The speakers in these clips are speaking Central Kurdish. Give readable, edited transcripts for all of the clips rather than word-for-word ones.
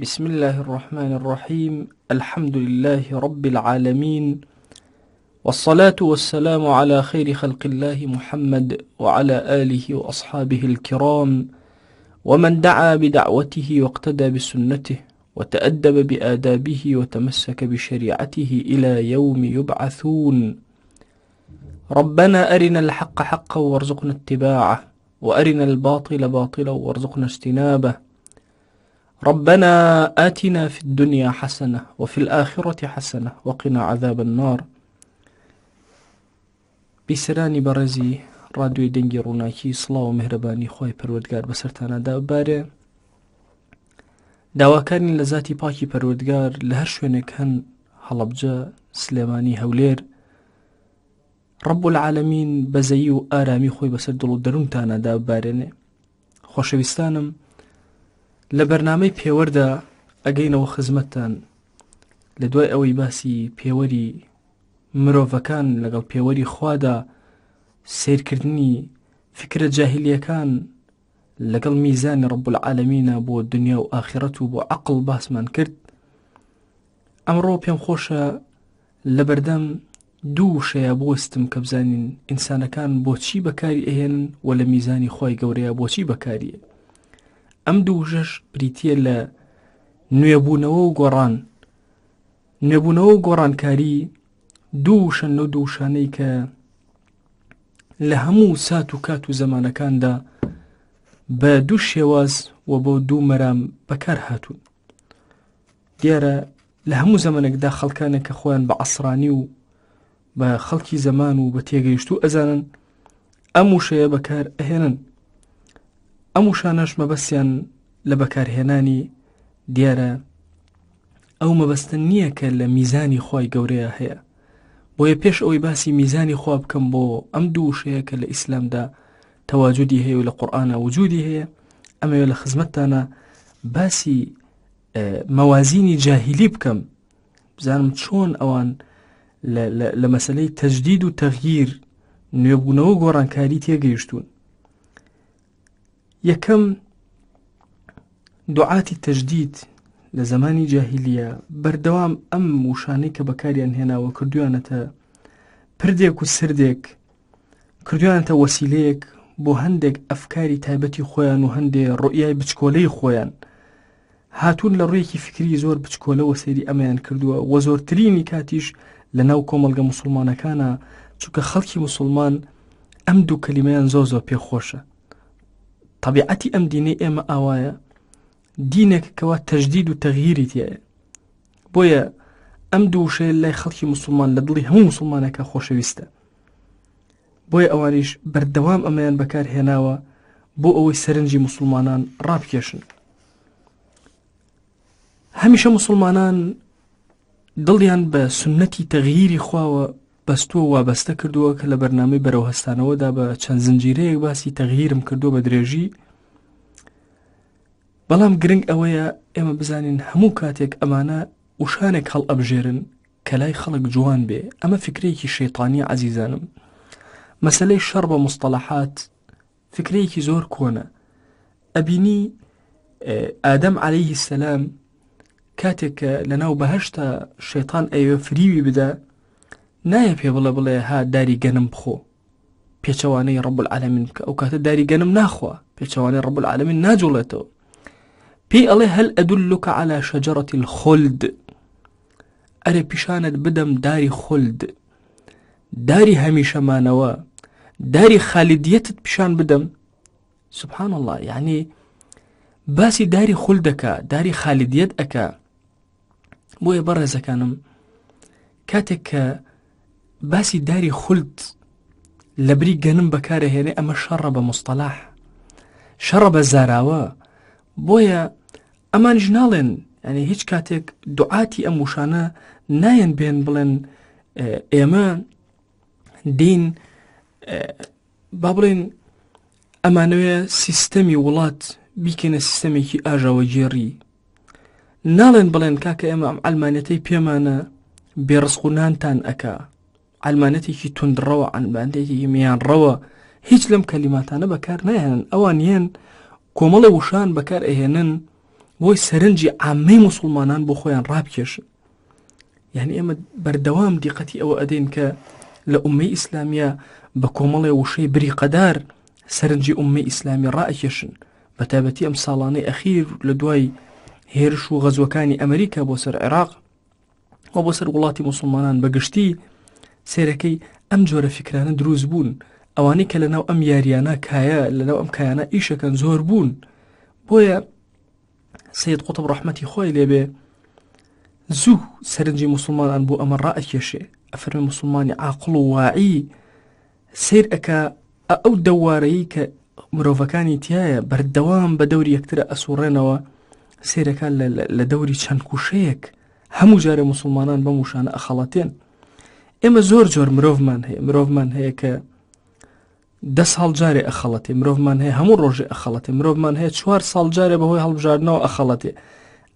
بسم الله الرحمن الرحيم. الحمد لله رب العالمين، والصلاة والسلام على خير خلق الله محمد وعلى آله وأصحابه الكرام، ومن دعا بدعوته واقتدى بسنته وتأدب بآدابه وتمسك بشريعته إلى يوم يبعثون. ربنا أرنا الحق حقا وارزقنا اتباعه، وأرنا الباطل باطلا وارزقنا اجتنابه. ربنا آتنا في الدنيا حسنة وفي الآخرة حسنة وقنا عذاب النار. بیسەرانی بەڕێزی ڕادیۆی دەنگی ڕووناکی، سڵاو و مهرەبانی خۆی پەروەردگار بەسەرتانەدا ببارێ. داواکانی لە ذاتی پاکی پەروەردگار لە هەر شوێنێک هەن، هەڵەبجە، سلێمانی، هەولێر، ڕەب العالەمین بەزەیی و ئارامی خۆی بەسەر دڵ و دەروونتانەدا ببارێنێ. خۆشەویستانم، لە بەرنامەی پێوەردا ئەگەینەوە خزمەتتان لە دوای ئەوەی باسی پێوەری مرۆڤەکان لەگەڵ پێوەری خوادا، سیرکردنی فکرە جاهیلیەکان لەگەڵ میزانی ڕەب العالەمینە بۆ دنیا و ئاخرەت و بۆ عەقڵ باسمان کرد. ئەمڕۆ پێم خۆشە لە بەردەم دوو شەیە بوەستم کە بزانین ئینسانەکان بۆچی بەکاری ئەهێنن و لە میزانی خۆی گەورەیە بۆچی بەکاریە. ئەم دوو ژەش بریتیە لە نوێبوونەوە و گۆڕان. نوێبوونەوە و گۆڕانکاری دووشن لەو دووشانەی کە لە هەموو سات و کات و زەمانەکاندا بە دوو شێواز و بۆ دوو مەرام بەکار هاتوون. دیارە لە هەموو زەمانێکدا خەڵکانێک کە خۆیان بە عەسرانی و بە خەڵکی زەمان و بە تێگەیشت و ئەزانن ئەم وشەیە بەکار ئەهێنن. ئەم وشانەش مەبەستیان لە بەکارهێنانی دیارە ئەو مەبەستە نییە کە لە میزانی خۆی گەورەیە هەیە. بۆیە پێش ئەوەی باسی میزانی خوا بکەم بۆ ئەم دوو وشەیە کە لە ئیسلامدا تەواجودی هەیە و لە قورئانە وجودی هەیە، ئەمەوێ لە خزمەتتانە باسی مەوازینی جاهیلی بکەم، بزانم چۆن ئەوان لە مەسەلەی تەجدید و تەغییر، نوێبوونەوە و گۆڕانکاری تێگەیشتوون. یەکەم، دوعاتی تەجدید لە زمانی جاهیلیە بەردەوام ئەم وشانەی کە بەکاریان هێناوە کردویانەتە پردێک و سردێک، کردویانەتە وەسیلەیەک بۆ هەندێک ئەفکاری تایبەتی خۆیان و هەندێک ڕوئیای بچکۆلەی خۆیان هاتوون لە ڕوویەکی فکری زۆر بچکۆلەوە سەیری ئەمەیان کردووە و زۆرترینی کاتیش لە ناو کۆمەڵگە موسڵمانەکانە، چونکە خەڵکی موسڵمان ئەم دوو کەلیمەیان زۆر پێخۆشە. طبیعەتی ئەم دینەی ئێمە ئاوایە، دینێک کەوا تەجدید و تەغییری تایە. بۆیە ئەم دوو شەیە لای خەڵکی موسڵمان لە دڵی هەموو موسڵمانەکە خۆشەویستە. بۆیە ئەوانیش بەردەوام ئەمەیان بەکار هێناوە بۆ ئەوەی سەرنجی موسڵمانان ڕابکێشن. هەمیشە موسڵمانان دڵیان بە سنەتی تەغییری خواوە بەستووە و وابەستە کردووە کە لە بەرنامەی بەرەو هەستانەوەدا بە چەند زنجیرەیەک باسی تەغییرم کردووە بە درێژی. بەڵام گرنگ ئەوەیە ئێمە بزانین هەموو کاتێک ئەمانە وشانێک هەڵ ئەبژێرن کە لای خەڵک جوان بێ، ئەمە فکرەیەکی شەیطانی عەزیزانم. مەسەلەی شەڕ بە مستەڵەحات فکرەیەکی زۆر کۆنە. ئەبینی ئادەم عەلەیهی سەلام کاتێک کە لەناو بەهەشتا شەیطان ئەوێ فریوی بدە، نایە پێ بڵێ ها داری گەنم بخۆ، پێچەوانەی ڕەب العالەمین بکە. ئەو کاتە داری گەنم ناخوا، پێچەوانەی ڕەب العالەمین ناجوڵێتەوە. پێی ئەڵێ هەل ئەدولکە عەلا شەجەرەتی الخولد، ئەرێ پیشانت بدەم داری خولد، داری هەمیشەمانەوە، داری خالیدیەتت پیشان بدەم. سبحان الله، یعنی باسی داری خولدەکە، داری خالیدیەت ئەکا. بۆیە بەڕێزەکانم، کاتێک کە باسی داری خولد لە بری گەنم بەکارەهێنێ، ئەمە شەڕە بە مستەلاح، شەڕە بە زاراوە. بۆیە ئەمانیش ناڵێن، یعنی هیچ کاتێک دوعاتی ئەم وشانە نایەن بێن بڵێن ئێمە دین با بڵێن ئەمانەوێ سیستەمی وڵات بیکەنە سیستەمێکی ئاژەوە جێڕی. ناڵێن بڵێن کاکە ئێمە ئەم ئەلمانەتەی پێمانە بێڕزق و نانتان ئەکا، ئەلمانەتێکی توندڕەوە، ئەلمانەتێکی میانڕەوە. هیچ لەم کەلیماتانە بەکار نایهێنن. ئەوان یەن کۆمەڵی وشان بەکار ئەهێنن بۆی سەرنجی عامەی موسڵمانان بۆ خۆیان ڕابکێشن. یعنی ئێمە بەردەوام دیقەتی ئەوە ئەدەین کە لە ئومەی ئیسلامیە بە کۆمەڵێ وشەی بریقەدار سەرنجی ئومەی ئیسلامی ڕائکێشن، بە تایبەتی ئەم ساڵانەی ئەخیر لە دوای هێرش و غەزوەکانی ئەمریکا بۆ سەر عێراق و بۆ سەر وڵاتی موسڵمانان بەگشتی سێرەکەی ئەم جۆرە فکرانە دروست بوون. ئەوانەی کە لەناو ئەم یاریانە کایە لەناو ئەم کایانە ئیشەکەن زۆر بوون. بۆیە سید قوتب ڕەحمەتی خۆی لێبێ زوو سەرنجی موسڵمانان بۆ ئەمە ڕائکێشێ، ئەفەرمێ موسڵمانی عاقڵ و واعی سیر ئەکا ئەو دەوارەیی کە مرۆڤەکانی تایە بەردەوام بە دەوری یەکترە ئەسوڕێنەوە، سیرەکە لە دەوری چەند کوشەیەک هەموو جارێ موسڵمانان بەم وشانە ئەخەڵەتێن. ئێمە زۆر جۆر مرۆڤمان هەیە کە 10 ساڵ جارێ ئەخەڵەتێ، مرۆڤمان هەیە هەموو ڕۆژێ ئەخەڵەتێ، مرۆڤمان هەیە 4 ساڵ جارێ بەهۆی هەڵبژاردنەوە ئەخەڵەتێ.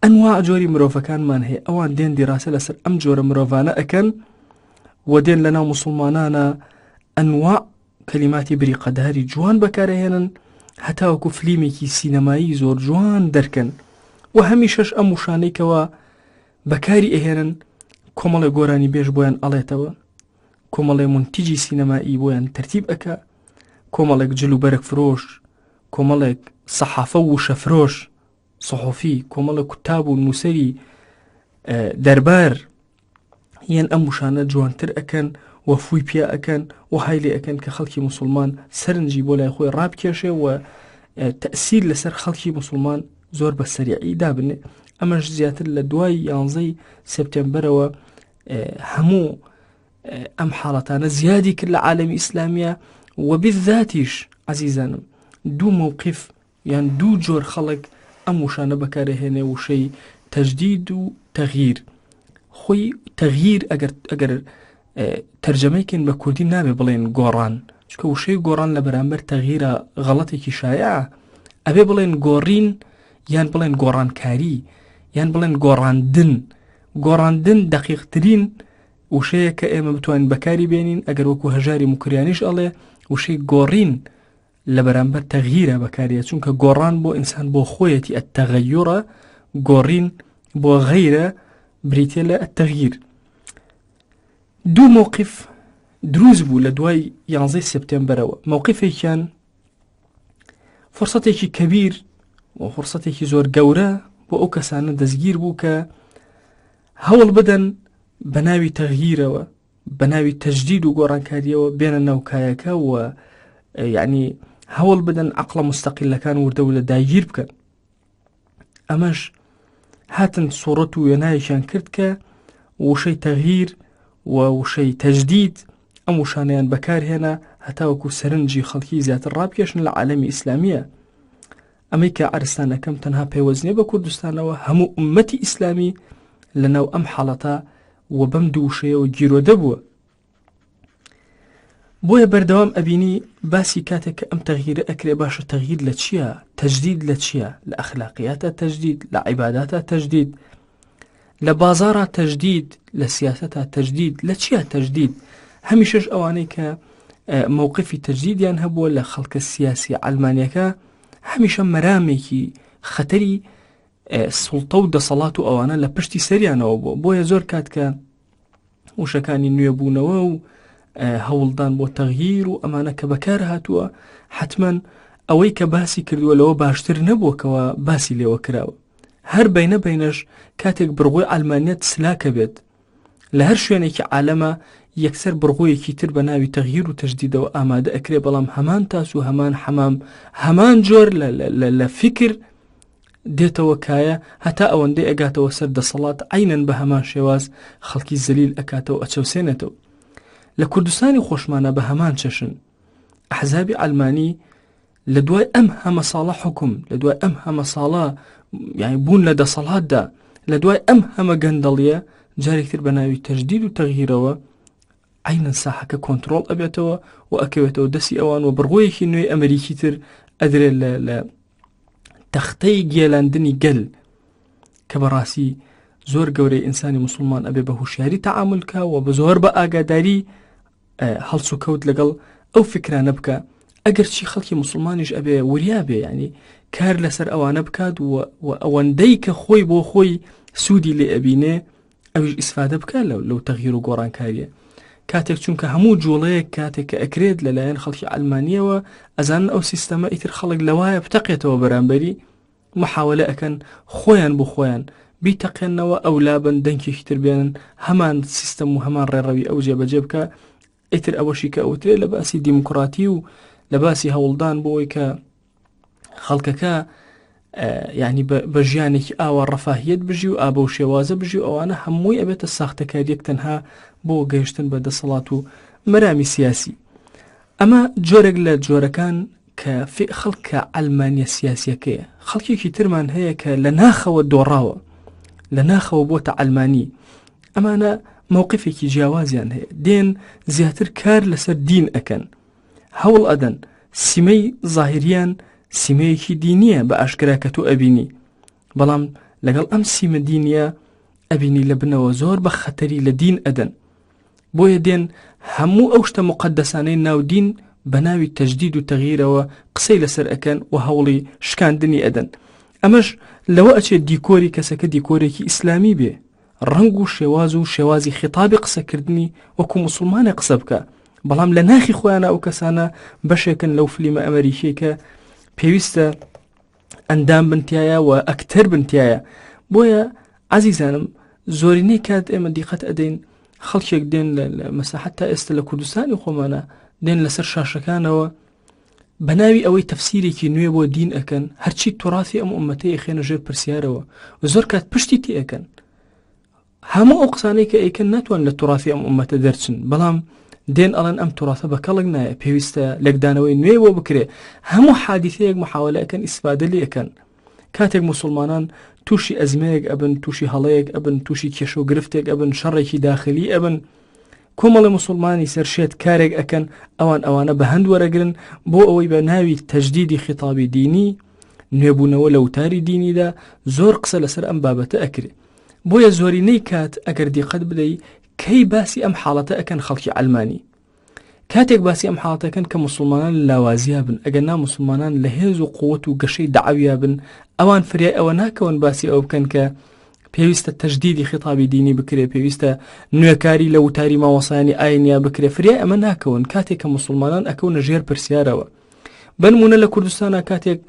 ئەنواع جۆری مرۆڤەکانمان هەیە، ئەوان دێن دیراسە لەسەر ئەم جۆرە مرۆڤانە ئەکەن و دێن لەناو موسڵمانانە ئەنواع کەلیماتی بریقەداری جوان بەکارەهێنن، هەتاوەکو فلیمێکی سینەمایی زۆر جوان دەرکەن و هەمیشەش ئەم وشانەیکەوە بەکاری ئەهێنن کۆمەڵێ گۆرانی بێژ بۆیان ئەڵێتەوە، کۆمەڵێ منتیجی سینەمایی بۆیان تەرتیب ئەکا، کۆمەڵێک جل و بەرەک فرۆش، کۆمەڵێک سەحافە و وشە فرۆش سەحۆفی، کۆمەڵێک کوتاب و نووسەری دەربار یان ئەم وشانە جوانتر ئەکەن و فوی پیا ئەکەن و هایلێ ئەکەن کە خەڵکی موسڵمان سەرنجی بۆ لای خۆی ڕابکێشێ و تەئسیر لەسەر خەڵکی موسڵمان زۆر بە سەریعی دابنێ. ئەمەش زیاتر لە دوای 11 سپتێمبەرەوە هەموو ئەم حاڵەتانە زیادی کرد لە عالەمی ئیسلامیە و بالذاتیش عەزیزانم دوو مووقف یان دوو جۆر خەڵک ئەم وشانە بەکارەهێنێ، وشەی تەجدید و تەغییر. خۆی تەغییر ئەگەر تەرجەمەیکن بە کوردی نابێ بڵێن گۆڕان، چکە وشەی گۆڕان لە بەرامبەر تەغییرە غەڵەتێکی شایعە، ئەبێ بڵێن گۆڕین یان بڵێن گۆڕانکاری یان بڵێن گۆڕاندن. گۆڕاندن دەقیقترین وشەیە کە ئێمە بتوانین بەکاری بێنین، ئەگەر وەکو هەژاری موکریانیش ئەڵێ وشەی گۆڕین لە بەرامبەر تەغییرە بەکارێت، چونکە گۆڕان بۆ ئینسان بۆ خۆیەتی ئەتەغەیوڕە، گۆڕین بۆ غەیرە بریتێ لە ئەتەغییر. دوو مووقف دروست بوو لە دوای 11 سپتێمبەرەوە. مووقفێکیان فرسەتێکی کەبیر و فرسەتێکی زۆر گەورە بۆ ئەو کەسانە دەستگیر بوو کە هەوڵ بدەن بە ناوی تەغییرەوە، بە ناوی تەجدید و گۆڕانکاریەوە بێنە ناوکایەکە و یعنی هەوڵ بدەن عەقڵە مستەقیلەکان وردە و لە داگیر بکەن. ئەمەش هاتن سوڕەت و وێنایەکیان کرد کە وشەی تەغییر و وشەی تەجدید ئەم وشانەیان بەکارهێنا هەتاوەکو سەرنجی خەڵکی زیاتر ڕابکێشن لە عالەمی ئیسلامیە. ئەمەی کە عەرستانەکەم تەنها پەیوەزنیە بە کوردستانەوە، هەموو ئومەتی ئیسلامی لەناو ئەم حاڵەتە و بەم دوو وشەیەوە گیرۆدە بووە. بۆیە بەردەوام ئەبینی باسی کاتێک کە ئەم تەغییرە ئەکرێ باشە تەغییر لە چییە؟ تەجدید لە چییە؟ لە ئەخلاقیاتە تەجدید، لە عیباداتە تەجدید، لە بازارە تەجدید، لە سیاسەتە تەجدید، لە چییە تەجدید؟ هەمیشەش ئەوانەی کە مووقفی تەجدیدیان هەبووە لە خەڵکە سیاسی ئەڵمانیەکە هەمیشە مەرامێکی خەتەری سوڵتە و دەسەڵات و ئەوانە لە پشتی سەریانەوە بووە. بۆیە زۆر کات کە وشەکانی نوێبوونەوە و هەوڵدان بۆ تەغییر و ئەمانە کە بەکار هاتووە، حتمەن ئەوەی کە باسی کردووە لەوە باشتر نەبووەکەوە باسی لێوە کراوە. هەر بەینە بەینەش کاتێک بڕغۆی ئەڵمانیەت سلاکە بێت لە هەر شوێنێکی عالەمە، یەکسەر بڕغۆیەکی تر بە ناوی تەغییر و تەجدیدەوە ئامادە ئەکرێ، بەڵام هەمان تاس و هەمان حەمام هەمان جۆر لە فکر دێتەوە کایە، هەتا ئەوەندەی ئەگاتەوە سەر دەسەڵات عینەن بە هەمان شێواز خەڵکی زەلیل ئەکاتەوە ئەچەوسێنێتەوە. لە کوردستانی خۆشمانە بە هەمان چەشن ئەحزابی ئەڵمانی لە دوای ئەم هەمە ساڵە حکم، لە دوای ئەم هەمە ساڵە یعنی بوون لە دەسەڵاتدا، لە دوای ئەم هەمە گەندەڵیە جارێکتر بە ناوی تەجدید و تەغییرەوە عینەن ساحەکە کۆنتڕۆڵ ئەبێتەوە و ئەکەوێتەوە دەستی ئەوان و بڕغۆیەکی نوێی ئەمریکی تر ئەدرێت لە تەختەی گێلاندنی گەل کە بەڕاستی زۆر گەورەی ئینسانی موسڵمان ئەبێ بە هوشیاری تەعامل بکە و بە زۆر بە ئاگاداری هەڵس و کەوت لەگەڵ ئەو فکرانە بکە. ئەگەر چی خەڵکی موسڵمانیش ئەبێ وریا بێ، یعنی کار لەسەر ئەوانە بکات و ئەوەندەی کە خۆی بۆ خۆی سوودی لێ ئەبینێ ئەویش ئیسفادە بکات لەو تەغییر و گۆڕانکاریە. کاتێک چونکە هەموو جوڵەیەک کاتێک کە ئەکرێت لەلایەن خەڵکی ئەلمانیەوە ئەزانن ئەو سیستەمە ئیتر خەڵک لەوایە بتەقێتەوە بەرامبەری محاولە ئەکەن خۆیان بۆ خۆیان بیتەقێنەوە ئەولا بن دەنگێکی تر بێنن هەمان سیستەم و هەمان ڕێڕەوی ئەو جێبەجێ بکە. ئیتر ئەوەشی کە ئەوترێت لە باسی دیموکراتی و لە باسی هەوڵدان بۆی کە خەڵکەکە یعنی بە ژیانێکی ئاوا ڕەفاهیەت بژی و ئابە و شێوازە بژی و ئەوانە هەمووی ئەبێتە ساختەکاریەک تەنها بۆ گەیشتن بە دەسەڵات و مەرامی سیاسی. ئەمە جۆرێک لە جۆرەکان کە خەڵکە ئەلمانیا سیاسیەکەیە. خەڵکێکی ترمان هەیە کە لە ناخەوە دۆڕاوە لە ناخەوە بۆتە ئەلمانی. ئەمانە مووقفێکی جیاوازیان هەیە، دێن زیاتر کار لەسەر دین ئەکەن، هەوڵ ئەدەن سیمەی زاهریان سیمەیەکی دینیە بە ئاشکرا کە تۆ ئەبینی، بەڵام لەگەڵ ئەم سیمە دینیە ئەبینی لە بنەوە زۆر بە خەتەری لە دین ئەدەن. بۆیە دێن هەموو ئەو شتە مقدسانەی ناو دین بە ناوی تەجدید و تەغییرەوە قسەی لەسەر ئەکەن و هەوڵی شکاندنی ئەدەن. ئەمەش لەوە ئەچێت دیکۆری کەسەکە دیکۆرێکی ئیسلامی بێ، ڕنگ و شێواز و شێوازی خیتابی قسەکردنی وەکو مسلمانە قسە بکە، بەڵام لە ناخی خۆیانە ئەو کەسانە بەشێکن لەو فلیمە ئەمریکی کە پێویستە ئەندام بنتیایە و ئەکتەر بنتیایە. بۆیە عەزیزانم زۆرینەی کات ئێمە دیقەت ئەدەین خەڵکێک دێن لە مەساحەت تا ئێستا لە کوردستانی خۆمانە دێن لەسەر شاشەکانەوە بە ناوی ئەوەی تەفسیرێکی نوێ بۆ دین ئەکەن، هەرچی توراثی ئەم ئومەتەیە خێنە ژێر پرسیارەوە و زۆر کات پشتی تێ ئەکەن. هەموو ئەو قسانەی کە ئەیکەن ناتوان لە توراثی ئەم ئومەتە دەرچن، بەڵام دێن ئەڵەن ئەم توراثە بە کەڵک نایە، پێویستە لەگدانەوەی نوێ بۆ بکرێ. هەموو حادیثەیەک محاولە ئەکەن ئیسفادە لێ ئەکەن. کاتێک مسلمانان تووشی ئەزمەیەک ئەبن، تووشی هەڵەیەک ئەبن، تووشی کێشە و گرفتێک ئەبن، شەڕێکی داخلی ئەبن، کۆمەڵی مسلمانی سەرشێت کارێک ئەکەن ئەوانە بە هەند وەرەگرن بۆ ئەوەی بە ناوی تەجدیدی خیتابی دینی نوێبوونەوە لە وتاری دینیدا زۆر قسە لەسەر ئەم بابەتە ئەکرێ. بۆیە زۆرینەی کات ئەگەر دیقەت بدەی کەی باسی ئەم حاڵەتە ئەکەن خەڵکی ئەلمانی، کاتێک باسی ئەم حاڵەتەکەن کە مسلمانان لاوازیا بن، ئەگەر نا مسلمانان لە هێز و قووەت و گەشەی دەعەویا بن، ئەوان فریای ئەوە ناکەون باسی ئەو بکەن کە پێویستە تەجدیدی خیتابی دینی بکرێ، پێویستە نوێکاری لە وتاری ماوەسایانی ئاینیا بکرێ، فریای ئەمە ناکەون. کاتێک کە مسلمانان ئەکەونە ژێر پرسیارەوە. بنمونە لە کوردستانە کاتێک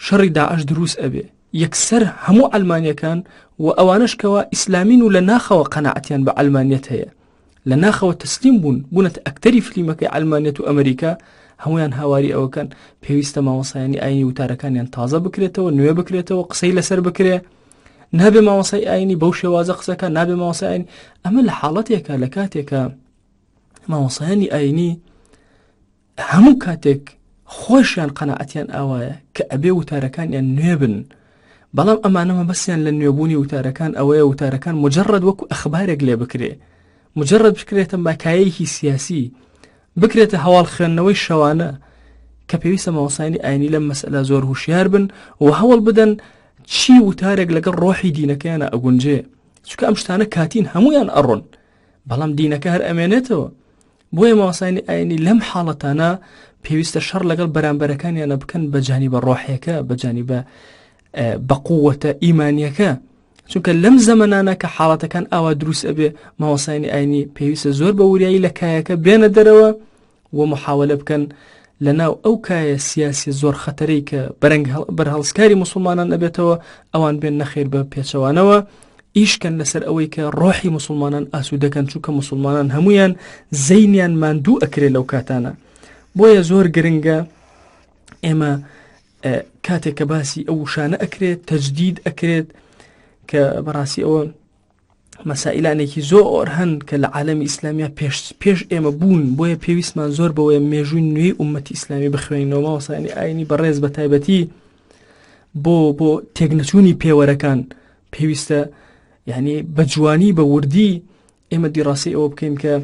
شەڕی داعش دروست ئەبێ، یەکسەر هەموو ئەلمانیەکان و ئەوانش کەوا ئیسلامین و لە ناخەوە قەناعەتیان بە ئەلمانیەت هەیە، لە ناخەوە تەسلیم بوون بوونەتە ئەکتەری فلیمەکەی ئەلمانیەت و ئەمریکا، هەمویان هاواری ئەوەکەن پێویستە ماوەسایانی ئاینی وتارەکانیان تازە بکرێتەوە، نوێ بکرێتەوە، قسەی لەسەر بکرێ، نابێ ماوەسای ئاینی بەو شێوازە قسەکە، نابێ ماوەسای ئاینی. ئەمە لە حاڵەتێکە لە کاتێکە ماوەسایانی ئاینی هەموو کاتێک خۆشیان قەناعەتیان ئاوایە کە ئەبێ وتارەکانیان نوێ بن، بەڵام ئەمانەمە بەسیان لە نوێبوونی وتارەکان ئەوەیە وتارەکان مجرد وەکو ئەخبارێک لێ بکرێ، مجرد بکرێتە ماکایەیەکی سیاسی، بکرێتە هەواڵ خوێندنەوەی شەوانە، کە پێویستە ماوەسایانی ئاینی لەم مەسئلە زۆر هوشیار بن و هەوڵ بدەن چی وتارێک لەگەڵ ڕۆحی دینەکەیانە ئەگونجێ، چونکە ئەم شتانە کاتین هەمویان ئەڕۆن، بەڵام دینەکە هەر ئەمێنێتەوە. بۆیە ماوەسایانی ئاینی لەم حاڵەتانە پێویستە شەڕ لەگەڵ بەرامبەرەکانیانە بکەن بە جانیبە ڕۆحیەکە، بە جانیبە بە قووەتە ئیمانیەکە، چونکە لەم زەمانانە کە حاڵەتەکان ئاوا دروست ئەبێ ماوەسایانی ئاینی پێویستە زۆر بە وریایی لە کایەکە بێنە دەرەوە و محاولە بکەن لە ناو ئەو کایە سیاسی زۆر خەتەرەی کە بەرهەڵسکاری مسلمانان ئەبێتەوە ئەوان بێن نەخێر بە پێچەوانەوە، ئیشکەن لەسەر ئەوەی کە ڕۆحی مسلمانان ئاسوودەکەن، چونکە مسلمانان هەمویان زەینیان ماندوو ئەکرێت لەو کاتانە. بۆیە زۆر گرنگە ئێمە کاتێک کە باسی ئەو شانە ئەکرێت، تەجدید ئەکرێت، کە بەڕاستی ئەوە مەسائلانێکی زۆر هەن کە لە عالەمی ئیسلامیا پێش ئێمە بوون، بۆیە پێویستمان زۆر بەوەیە مێژووی نوێی ئومەتی ئیسلامی بخوێنینەوە، ماوەسایانی ئاینی بەڕێز بە تایبەتی بۆ تێکنەچوونی پێوەرەکان پێویستە یعنی بە جوانی بە وردی ئێمە دیڕاسی ئەوە بکەین کە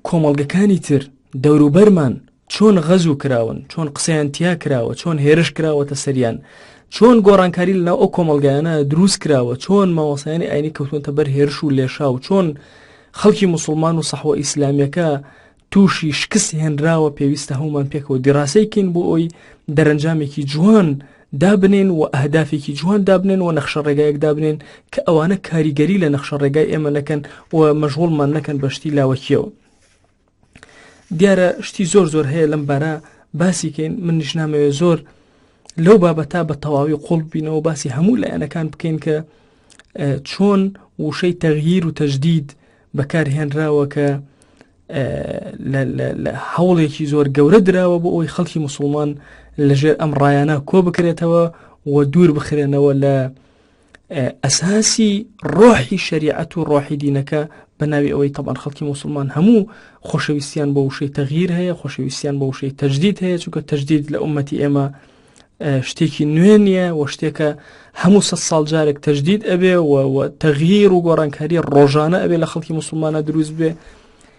کۆمەڵگەکانی تر دەوروبەرمان چۆن غەزو کراون، چۆن قسەیان تیا کراوە، چۆن هێرش کراوەتە سەریان، چۆن گۆڕانکاری لەناو ئەو کۆمەڵگایانە دروست کراوە، چۆن ماوەسایانی ئاینی کەوتونتە بەر هێرش و لێشا و چۆن خەڵکی مسلمان و سەحوە ئیسلامیەکە تووشی شکست هێنراوە پێویستە هەمومان پێکەوە دیڕاسەیکەین بۆ ئەوی دەرەنجامێکی جوان دابنێن و ئەهدافێکی جوان دابنێن و نەخشە ڕێگایەک دابنێن کە ئەوانە کاریگەری لە نەخشە ڕێگای ئێمە نەکەن و مەشغوڵمان نەکەن بە شتی لاوەکیەوە. دیارە شتی زۆر هەیە لەم بارە باسیکەین، منیش نامەوێت زۆر لەو بابەتا بە تەواوی قوڵ بینەوە باسی هەموو لایەنەکان بکەین کە چۆن وشەی تەغییر و تەجدید بەکارهێنراوە کە لە هەوڵێکی زۆر گەورە دراوە بۆ ئەوی خەڵکی موسڵمان لەژێر ئەم ڕایانە کۆ بکرێتەوە و دوور بخرێنەوە لە ئەساسی ڕۆحی شەریعەت و ڕۆحی دینەکە بە ناوی ئەوەی تەبعاً خەڵکی موسڵمان هەموو خۆشەویستیان بە وشەی تەغییر هەیە، خۆشەویستیان بە وشەی تەجدید هەیە، چونکە تەجدید لە ئومەتی ئێمە شتێکی نوێ نییە و شتێکە هەموو 100 ساڵ جارێک تەجدید ئەبێ و تەغییر و گۆڕانکاری ڕۆژانە ئەبێ لە خەڵکی موسڵمانە دروست بێ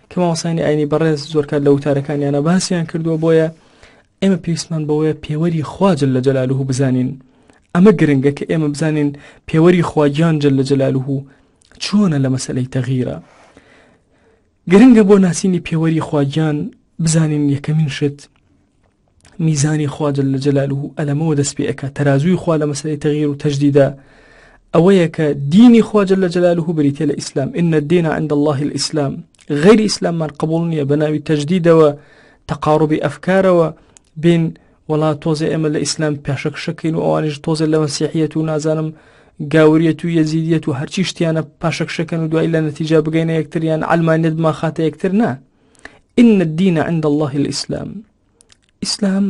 کە مامۆستایانی ئاینی بەڕێز زۆر کات لە وتارەکانیانە باسییان کردووە. بۆیە ئێمە پێویستمان بەوەیە پێوەری خوا جەل جەلالوهو بزانین. ئەمە گرنگە کە ئێمە بزانین پێوەری خواگیان جەل جەلالوهو چۆنە لە مەسەلەی تەغییرە. گرنگە بۆ ناسینی پێوەری خواگیان بزانین یەکەمین شت میزانی خوا جەل جەلالوهو ئەلەمەوە دەست پێ ئەکات، تەرازووی خوا لە مەسەلەی تەغییر و تەجدیدە ئەوەیە کە دینی خوا جەل جەلالوهو بریتە لە ئیسلام. ئین الدین عند الله الئیسلام. غیری ئیسلاممان قبول نییە بە ناوی تەجدیدەوە تەقاڕوبی ئەفکارەوە بین وڵا تۆزێ ئێمە لە ئیسلام پاشەکشەکەین و ئەوانیش تۆزێ لە مەسیحیەت و نازانم گاوریەت و یەزیدیەت و هەرچی شتیانە پاشەکشەکەن و دوای لە نەتیجا بگەینە یەکتریان ئەلمانیت بما خاتە یەکتر نا. ئین الدین عند الله الئیسلام. ئیسلام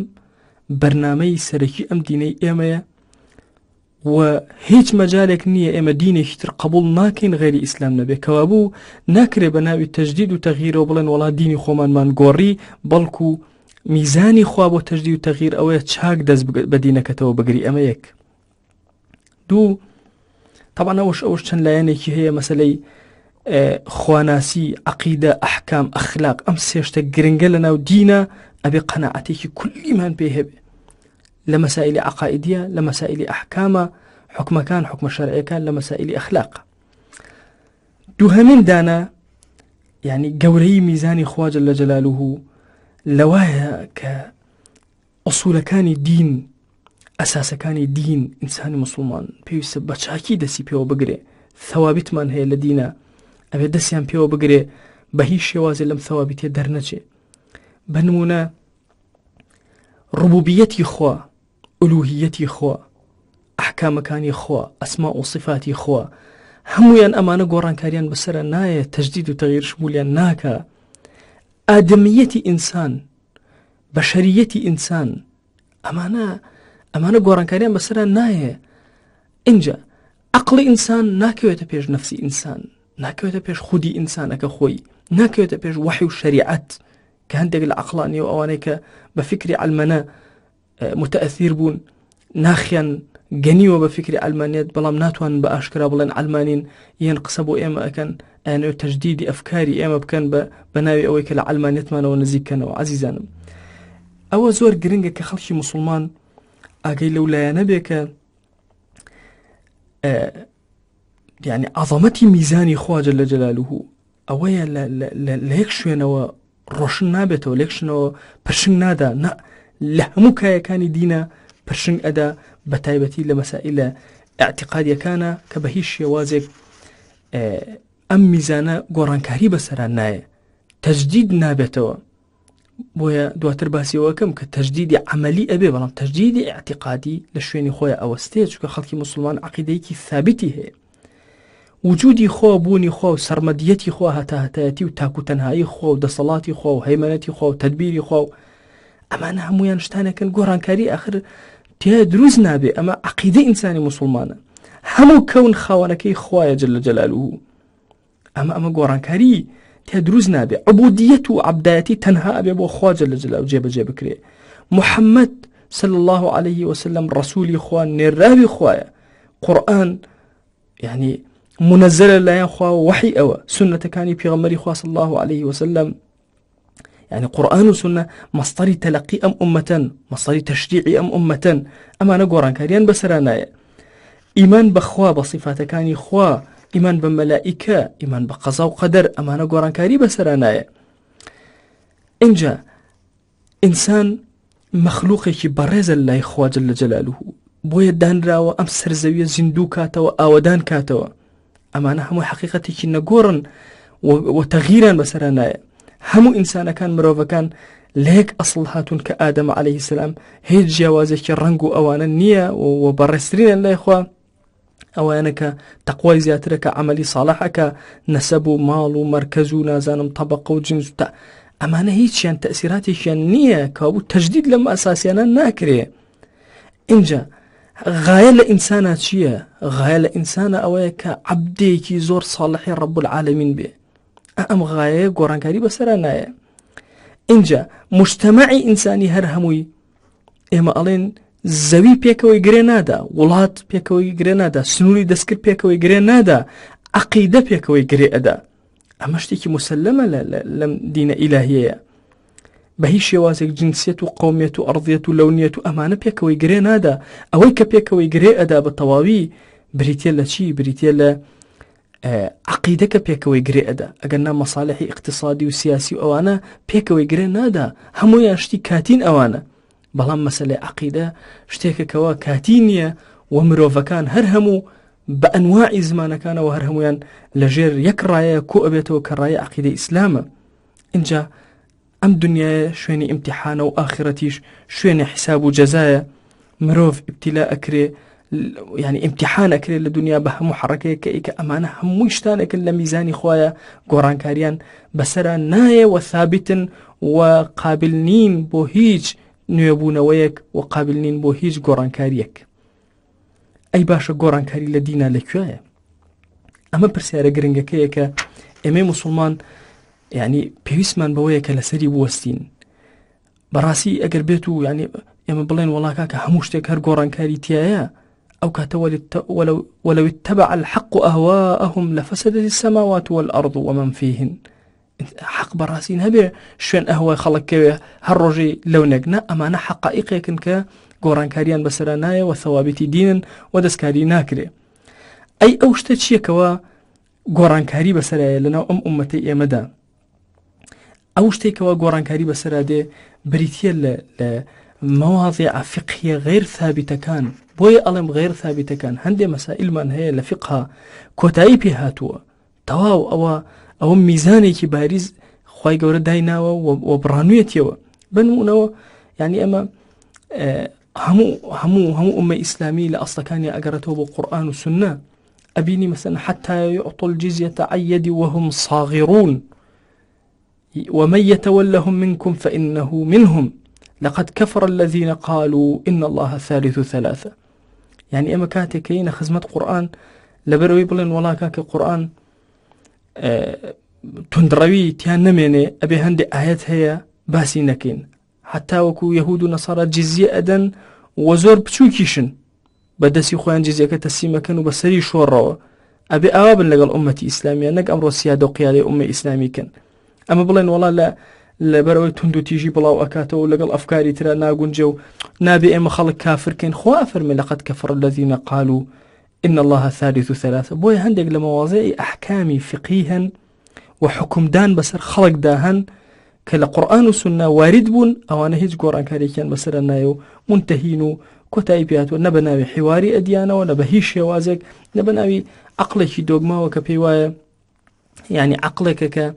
بەرنامەی سەرەکی ئەم دینەی ئێمەیە و هیچ مەجالێک نییە ئێمە دینێکی تر قبول ناکەین غێری ئیسلام نەبێ، کەوابوو ناکرێ بە ناوی تەجدید و تەغییرەوە بڵێن وڵا دینی خۆمانمان گۆڕی، بەڵکو میزانی خوا بۆ تەجدید و تەغییر ئەوەیە چاک دەست بە دینەکەتەوە بگری. ئەمە یەک. دوو طبعا ئەوش چەند لایەنێکی هەیە مەسەلەی خواناسی، عەقیدە، ئەحکام، ئەخلاق. ئەم سێشتە گرنگە لە ناو دینە ئەبێ قەناعەتێکی کولیمان پێ هەبێ لە مەسائلی عەقائیدیە، لە مەسائلی ئەحکامە، حکمەکان، حکمە شەرعیەکان، لە مەسائلی ئەخلاق. دووهەمین دانە یعنی گەورەی میزانی خوا جەل جەلالوهو لەوایە کە ئوسوولەکانی دین، ئەساسەکانی دین ئینسانی موسڵمان پێویستە بە چاکی دەستی پێوە بگرێ. ثەوابیتمان هەیە لە دینە ئەبێ دەستیان پێوە بگرێ بە هیچ شێوازێ لەم ثەوابیتێ دەرنەچێ. بە نمونە ڕوبوبیەتی خوا، ئولوهیەتی خوا، ئەحکامەکانی خوا، ئەسما و صفاتی خوا، هەمویان ئەمانە گۆڕانکاریان بەسەرە نایە، تەجدید و تەغییر شمولیان ناکە. ئادەمیەتی ئینسان، بەشەریەتی ئینسان، ئەمانە گۆڕانکاریان بەسەرە نایە. اینجا عەقڵی ئینسان ناکەوێتە پێش نەفسی ئینسان، ناکەوێتە پێش خودی ئینسانەکە خۆی، ناکەوێتە پێش وحی و شەریعەت کە هەندێک لە عەقڵانیە و ئەوانەی کە بە فکری عەلمەنە متەئەثیر بوون ناخیان گەنیوە بە فکری ئەلمانیەت، بەڵام ناتوانن بە ئاشکرا بڵێن ئەلمانین یەن قسە بۆ ئێمە ئەکەن ئەیانەوێت تەجدیدی ئەفکاری ئێمە بکەن بە ناوی ئەوەی کە لە ئەلمانیەتمانەوە نزیککەنەوە. عەزیزانم، ئەوە زۆر گرنگە کە خەڵکی موسڵمان ئاگەی لەو لایەنە بێ کە یعنی عەظەمەتی میزانی خوا جەل جەلالوهو ئەوەیە لە یەک شوێنەوە ڕۆشن نابێتەوە، لە یەک شوێنەوە پرشنگ نادا، لە هەموو کایەکانی دینە پرشنگ ئەدا، بە تایبەتی لە مەسائلە ئاعتیقادیەکانە کە بە هیچ شێوازێک ئەم میزانە گۆڕانکاری بەسەران نایە، تەجدید نابێتەوە. بۆیە دواتر باسیەوەکەم کە تەجدیدی عەمەلی ئەبێ، بەڵام تەجدیدی ئاعتیقادی لە شوێنی خۆی ئەوەستێ، چونکە خەڵکی موسڵمان عەقیدەیەکی ثابتی هەیە. وجودی خوا، بوونی خوا و سەرمەدیەتی خوا، هەتایەتی و تاکوتەنهایی خوا و دەسەڵاتی خوا و هەیمەنەتی خوا و تەدبیری خوا و ئەمانە هەمویان شتانەکەن گۆڕانکاری ئاخر تیا دروست نابێ. ئەمە عەقیدەی ئینسانی موسڵمانە، هەموو کەون خاوەنەکەی خوایە جەل جەلالوهو. ئەمە گۆڕانکاری تیا دروست نابێ. عوبودیەت و عەبدایەتی تەنها ئەبێ بۆ خوا جەل جەلالوهو جێبەجێ بکرێ. محەممەد صلی الله عليه وسلم ڕەسوولی خوا، نێراوی خوایە. قورئان یعنی منەزەلە لایەن خوا و وحی ئەوە. سنەتەکانی پێغەمبەری خوا صلی الله عليه وسلم يعني قرآن وسنة مصدري تلقي أم أمة، مصدري تشريعي أم أمة. أما نقولان كاريان بسرانايا إيمان بخوا بصفات كاني خوا، إيمان بملائكة، إيمان بقضاء وقدر، أما نقولان كاري بسرانايا. اینجا ئینسان مەخلووقێکی بەڕێزە لای خوا جەل جەلالوه، بۆیە دانراوە ئەم سەرزەویە زیندوو کاتەوە، ئاوەدان کاتەوە. ئەمانە هەموو حەقیقەتێکی نەگۆڕن و تەغییران بەسەرا نایە. هەموو ئینسانەکان مرۆڤەکان لە یەک ئەسڵ هاتوون کە ئادەم عەلەیهی سەلام، هیچ جیاوازێکی ڕەنگ و ئەوانە نییە و بەڕێزترینە لای خوا ئەوانە کە تەقوای زیاترە، کە عەمەلی ساڵحە، کە نەسەب و ماڵ و مەرکەز و نازانم تەبەقە و جنس و ئەمانە هیچیان تەئسیراتێکیان نییە کە بوو تەجدید لەم ئەساسیانە ناکرێ. اینجا غایە لە ئینسانە چییە؟ غایە لە ئینسانە ئەوەیە کە عەبدێکی زۆر ساڵحی ڕەب العالەمین بێ. ئەم غایەیە گۆڕانکاری بەسەرا نایە. اینجا مجتەمەعی ئینسانی هەر هەمووی ئێمە ئەڵێن زەوی پێکەوەی گرێ نادا، وڵات پێکەوەی گرێ نادا، سنووری دەستکرد پێکەوەی گرێ نادا، عەقیدە پێکەوەی گرێ ئەدا. ئەمە شتێکی مسلمە لەم دینە ئیلاهیەیە. بە هیچ شێوازێک جنسیەت و قەومیەت و ئەڕضیەت و لەونیەت و ئەمانە پێکەوەی گرێ نادا. ئەوەی کە پێکەوەی گرێ ئەدا بە تەواوی بریتە لە چی؟ بریتە لە عەقیدەکە پێکەوەی گرێ ئەدا. ئەگەر نا مەساڵحی اقتصادی و سیاسی و ئەوانە پێکەوەی گرێ نادا، هەموویان شتی کاتین ئەوانە. بەڵام مەسەلەی عەقیدە شتێکەکەوە کاتی نییە و مرۆڤەکان هەر هەموو بە ئەنواعی زمانەکانەوە هەر هەمویان لەژێر یەک ڕایە کۆ ئەبێتەوە کە ڕایە عەقیدەی ئیسلامە. اینجا ئەم دنیاە شوێنی ئیمتیحانە و ئاخرەتیش شوێنی حیساب و جەزایە. مرۆڤ ئیبتیلا ئەکرێ، یعنی ئیمتیحان ئەکرێ لە دنیا بە هەموو حەڕەکەیەک کە ئەمانە هەمووی شتانێکن لە میزانی خوایە، گۆڕانکاریان بەسەرا نایە و ثابتن و قابل نین بۆ هیچ نوێبوونەوەیەک و قابل نین بۆ هیچ گۆڕانکاریەک. ئەی باشە گۆڕانکاری لە دینە لەکوێیە؟ ئەمە پرسیارە گرنگەکەیە کە ئێمەی موسڵمان یعنی پێویستمان بەوەیە کە لەسەری بوەستین. بەڕاستی ئەگەر بێت و یعنی ئێمە بڵێن وەڵا کاکە هەموو شتێک هەر گۆڕانکاری تایە، ئەو کاتە ولو اتبع الحق أهواءهم لفسدت السماوات والأرض ومن فيهن. حق بەڕاستی هەبێ شوێن ئەهوای خەڵکەوێ هەر ڕۆژەی لەو نەگنا، ئەمانە حەقائیقێکن کە گۆڕانکاریان بەسەرا نایە و ثەوابیتی دینن و دەستکاری ناکرێ. ئەی ئەو شتە چیەکەوە گۆڕانکاری بەسەرایە لەناو ئەم ئومەتەی ئێمەدا؟ ئەو شتێکەوە گۆڕانکاری بەسەرا دێ بریتە لە مەواضیع فقهیە غیر ثابتەکان. بۆیە ئەڵێم غیر ثابتەکان هەندێ مەسائلمان هەیە لە فقها کۆتایی پێ هاتووە، تەواو ئەوە میزانێکی باریز خوای گەورە دایناوە و بڕانوێتیەوە. بنمونەوە یعنی ئەمە هەموو ئومە ئیسلامی لە ئەسڵەکانی ئەگەڕێتەوە بۆ قورئان و سنە ئەبینی مەسەلەن حتى يعطوا الجزية عن يد وهم صاغرون ومن يتولهم منكم فإنه منهم لقد كفر الذين قالوا إن الله ثالث ثلاثة. يعني أما كاتكين خزمة قرآن لبروي بلن ولا كاك قرآن تندروي تيان نميني أبي هندي آيات هي باسي نكين حتى وكو يهود ونصارى جزية أدن وزور بچوكيشن بدسي خوان جزية كتسيما كانوا بسري شوروا أبي أوابن لقل أمتي إسلامية نك أمرو سيادة وقيادة أمة إسلامي كان. أما بلن والله لا لبروي تندو تيجي بلاو أكاتو لقل أفكاري ترى ناقون جو نابي إما خلق كافر كين خوا أفرمي لقد كفر الذين قالوا إن الله ثالث ثلاثة. بوي هندق لمواضيع أحكامي فقيها وحكم دان بسر خلق داهن كلا قرآن وسنة وارد بون أو أنا هيج قرآن كاريكيان بسر النايو منتهينو كتايبيات ونبناوي حواري أديانا ونبهيش يوازك نبناوي عقلك دوغما وكبيوايا يعني عقلك ك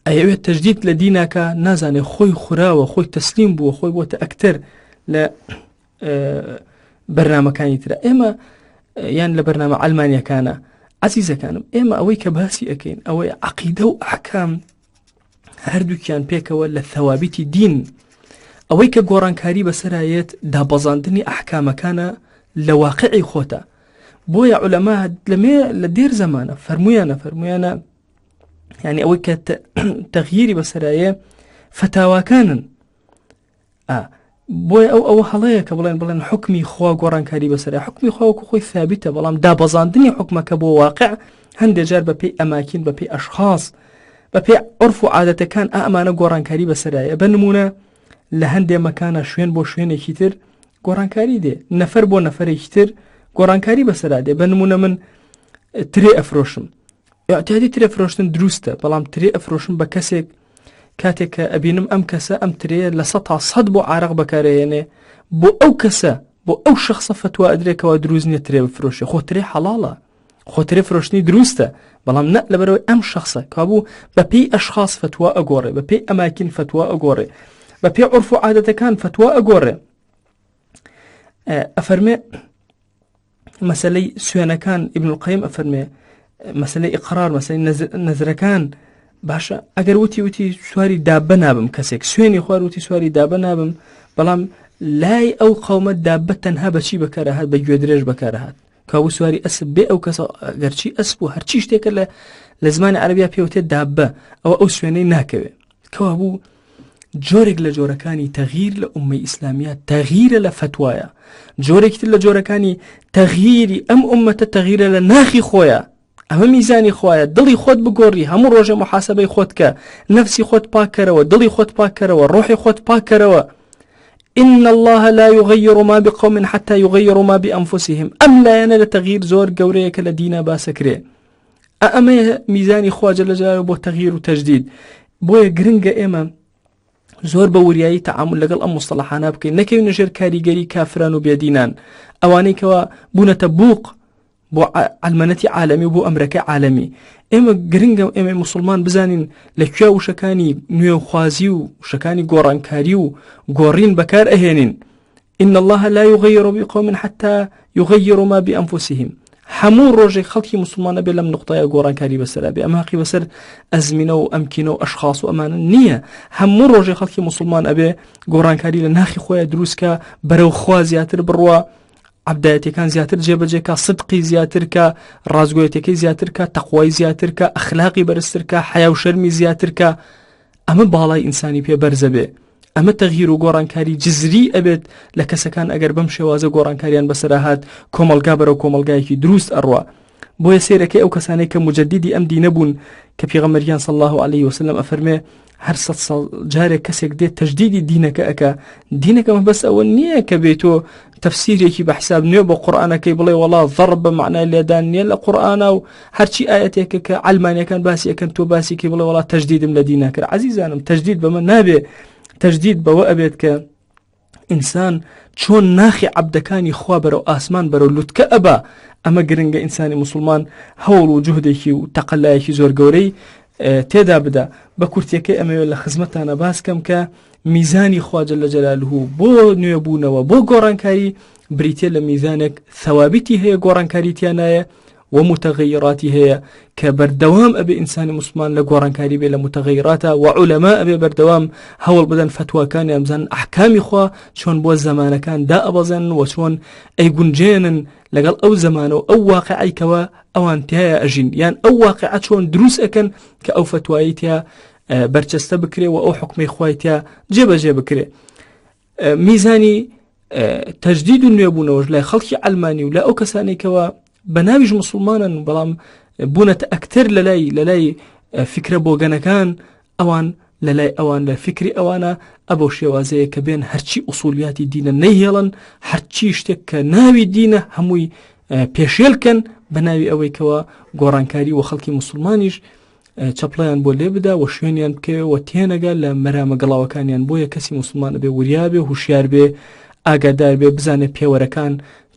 أيوة تجديد لدينك نازاني خوي خراوة خوي تسليم بو خوي بو تأكتر ل برنامج كان ترى إما يعني لبرنامج علمانيا كان عزيزة كانوا إما أوي كباسي أكين أوي عقيدة وأحكام هردو كان بيك ولا ثوابت دين أوي كجوران كاري بسرايات دابزاندني أحكام كان لواقعي خوتا بويا علماء لدير زمانه فرميانا يعني أوي كتغييري بسرايا فتاوى كانن بوي أو حڵەیەکە بڵێن حکمی خوا گۆڕانکاری بەسەرە حکمی خوا وەکو خۆی ثابتە بەڵام دابەزاندنی حکمەکە بۆ واقع هەندێک جار بەپێی ئەماکن بەپێی ئەشخاص بەپێی عرف و عادەتەکان ئەمانە گۆڕانکاری بەسەرایە. بنمونە لە هەندێک مەکانە شوێن بۆ شوێنێکی تر گۆڕانکاری دێ نەفەر بۆ نەفەرێکی تر گۆڕانکاری بەسەرا دێ. بنمونە من ترێ ئەفرۆشم ئەتیادی ترێ فرۆشتن دروستە بەڵام ترێ ئەفرۆشم بە کەسێک کاتێک کە ئەبینم ئەم کەسە ئەم ترەیە لە 100 بۆ عارق بەکارێنێ بۆ ئەو کەسە بۆ ئەو شخصە فتوا ئەدرێکەوە دروست نییە ترێ بفرۆشێ، خۆ ترێ حەڵاڵە، خۆ ترێ فرۆشتنی دروستە، بەڵام نە لەبەرەوەی ئەم شخصە کابوو بە پێی ئەشخاص فتوا ئەگۆڕێ، بە پێی ئەماکن فتوا ئەگۆڕێ، بە پێی عورف و عادەتەکان فتوا ئەگۆڕێ. ئەفەرمێ مەسەلەی سوێنەکان ئیبن القەیم ئەفەرمێ مەسەلەی ئیقرار مەسەلەی نەزرەکان باشە ئەگەر وتی سواری دابە نابم، کەسێک سوێنی خوار وتی سواری دابە نابم، بەڵام لای ئەو قەومە دابە تەنها بەچی بەکارەهات بە گوێ درێژ بەکارەهات، کابوو سواری ئەسب بێ ئەو کەسە گەرچی ئەسب و هەرچی شتێکە لە زمانی عەرەبیا پێوتێ دابە ئەو سوێنەی ناکەوێ. کەوا بوو جۆرێک لە جۆرەکانی تەغییر لە ئومەی ئیسلامیە تەغییرە لە فتوایە، جۆرێکتر لە جۆرەکانی تەغییری ئەم ئومەتە تەغییرە لە ناخی خۆیە، ئەمە میزانی خۆیە، دڵی خۆت بگۆڕی، هەموو ڕۆژێ محاسبەی خۆت کە، نەفسی خۆت پاکەرەوە، دڵی خۆت پاکەرەوە، ڕۆحی خۆت پاکەرەوە. إن الله لا يغير ما بقوم حتى يغيروا ما بأنفسهم. أم لا ينال تغيير زور قوريك لدينا باسكري أما ميزاني خواجة لجلال بو تغيير وتجديد بو گرنگ إما زور بورياي تعامل لقل أم مصطلحانا بكي نكي نجر كاريگري كافران وبيدينان أواني كوا بونا تبوق بو علمانەتی عالمی و بۆ ئەمریکای عالمی. ئێمە گرنگە ئێمە مسلمان بزانین لەکوێ وشەکانی نوێوخوازی و وشەکانی گۆڕانکاری و گۆڕین بەکار ئەهێنین. إن الله لا يغير بقوم حتى يغيروا ما بأنفسهم. هەموو ڕۆژێک خەڵکی مسلمانە بێ لەم نقطەیە گۆڕانکاری بەسەرا بێ، ئەمە حەقی بەسەر ئەزمینە و ئەمکینە و ئەشخاص و ئەمانە نییە. هەموو ڕۆژێک خەڵکی مسلمان ئەبێ گۆڕانکاری لە ناخی خۆیان دروستکە، بەرەو خوا زیاتر بڕوە، عبدایەتەکان زیاتر جێبەجێکە، صدقی زیاترکە، ڕازگۆیەتەکەی زیاترکە، تەقوای زیاترکە، ئەخلاقی بەرزترکە، حیا و شەرمی زیاترکە. ئەمە باڵای ئینسانی پێ بەرزە بێ. ئەمە تەغییر و گۆڕانکاری جزری ئەبێت لە کەسەکان ئەگەر بەم شێوازە گۆڕانکاریان بەسەرهات کۆمەلگا بەرەو کۆمەلگایەکی دروست ئەڕوا. بۆیە سێرەکەی ئەو کەسانەی کە مجددی ئەم دینە بوون کە پێغەمبەریان صلی الله علیه وسلم ئەفەرمێ هەر 100 ساڵ جارێک کەسێک دێت تەجدیدی دینەکە ئەکا، دینەکەمە بەس ئەوە نییە کە بێتۆ تەفسیرێکی بە حساب نوێ بۆ قورئانەکەی بڵێ وەڵا ضەرب بە معنای لێدان نییە لە قورئانە و هەرچی ئاەتێکە کە علمانیەکان باسی ئەکەن تۆ باسیکەی بڵێ وەڵا تەجدیدم لە دینە کرد. عەزیزانم تەجدید بەمە نابێ، تەجدید بەوە ئەبێت کە ئینسان چۆن ناخی عەبدەکانی خوا بەرەو ئاسمان بەرەو لوتکە ئەبا. ئەمە گرنگە ئینسانی مسلمان هەوڵ و جوهدێکی و تەقەلایەکی زۆر گەورەی تێدا بدا. بە کورتیەکەی ئەمەوێت لە خزمەتانە باسکەم کە میزانی خواجە لە جەلالوهو بۆ نوێبوونەوە بۆ گۆڕانکاری بریتێ لە میزانێک ثەوابیتی هەیە گۆڕانکاریتیانایە و متغیراتی هەیە کە بەردەوام ئەبێ ئینسانی مسلمان لە گۆڕانکاری بێ لە متغیراتە و عولەما ئەبێ بەردەوام هەوڵ بدەن فتواکانیان بزانن ئەحکامی خوا چۆن بۆ زەمانەکان دائەبەزێن و چۆن ئەیگونجێنن لەگەڵ ئەو زەمانە و ئەو واقعیکەوە ئەوان تایە ئەژین، یان ئەو واقعە چۆن دروست ئەکەن کە ئەو فتوایی تیا بەرچەستە بکرێ و ئەو حکمی خوای تیا جێبەجێ بکرێ. میزانی تەجدید و نوێبوونەوەش لای خەڵکی ئەلمانی و لای ئەو کەسانێکەوە بە ناویش مسلمانن بەڵام بوونەتە ئەکتەر لەلای فکرە بۆگەنەکان، ئەوان لەلای ئەوان لە فکری ئەوانە ئەبەو شێوازەیە کە بێن هەرچی ئوسولیاتی دینە نەیهێڵن، هەرچی شتێک کە ناوی دینە هەمووی پێشێلکەن بە ناوی ئەوەی کەوە گۆڕانکاری و خەڵکی مسلمانیش چەپڵیان بۆ لێ بدا و شوێنیان بکەوە تێنەگە لە مەرامە گەڵاوەکانیان. بۆیە کەسی مسلمان بێ وریا بێ، هوشیار بێ، ئاگادار بێ، بزانێت پێوەرەکان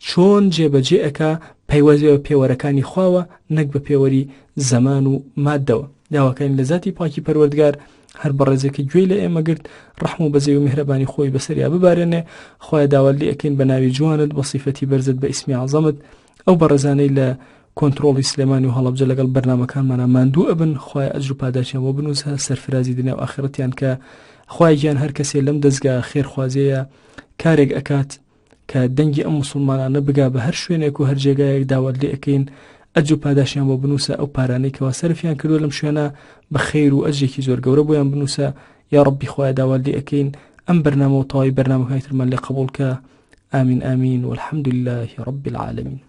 چۆن جێبەجێ ئەکا پەیوەزی بە پێوەرەکانی خواوە نەک بە پێوەری زەمان و مادەوە. داواکەین لە ذاتی پاکی پەروەردگار هەر بەڕێزێکی گوێی لە ئێمە گرت، ڕەحم و بەزەی و میهرەبانی خۆی بەسەریا ببارێنێ. خۆی داوای لێ ئەکەین بە ناوی جوانت بە صیفەتی بەرزت بە ئیسمی عەزەمت. ئەو بەڕێزانەی لە کۆنتڕۆڵی سلێمانی و هەڵەبجە لەگەڵ بەرنامەکانمانە ماندوو ئەبن، خۆی ئەجر و پاداشیان بۆ بنووسە، سەرفرازی دنیا و ئاخرەتیان کە خۆی گیان هەر کەسێ لەم دەستگا خێرخوازەیە کارێک ئەکات کە دەنگی ئەم مسلمانانە بگا بە هەر شوێنێک و هەر جێگایەک داوات لێ ئەکەین ئەجر و پاداشیان بۆ بنووسە، ئەو پارانەی کەوا سەرفیان کردووە لەم شوێنە بە خەیر و ئەجرێکی زۆر گەورە بۆیان بنووسە. یا ڕەبی خۆی داوات لێ ئەکەین ئەم بەرنامە و تەواوی بەرنامەکانی ترمان لێ قبوڵ کە. آمین آمین والحمد لله رب العالمين.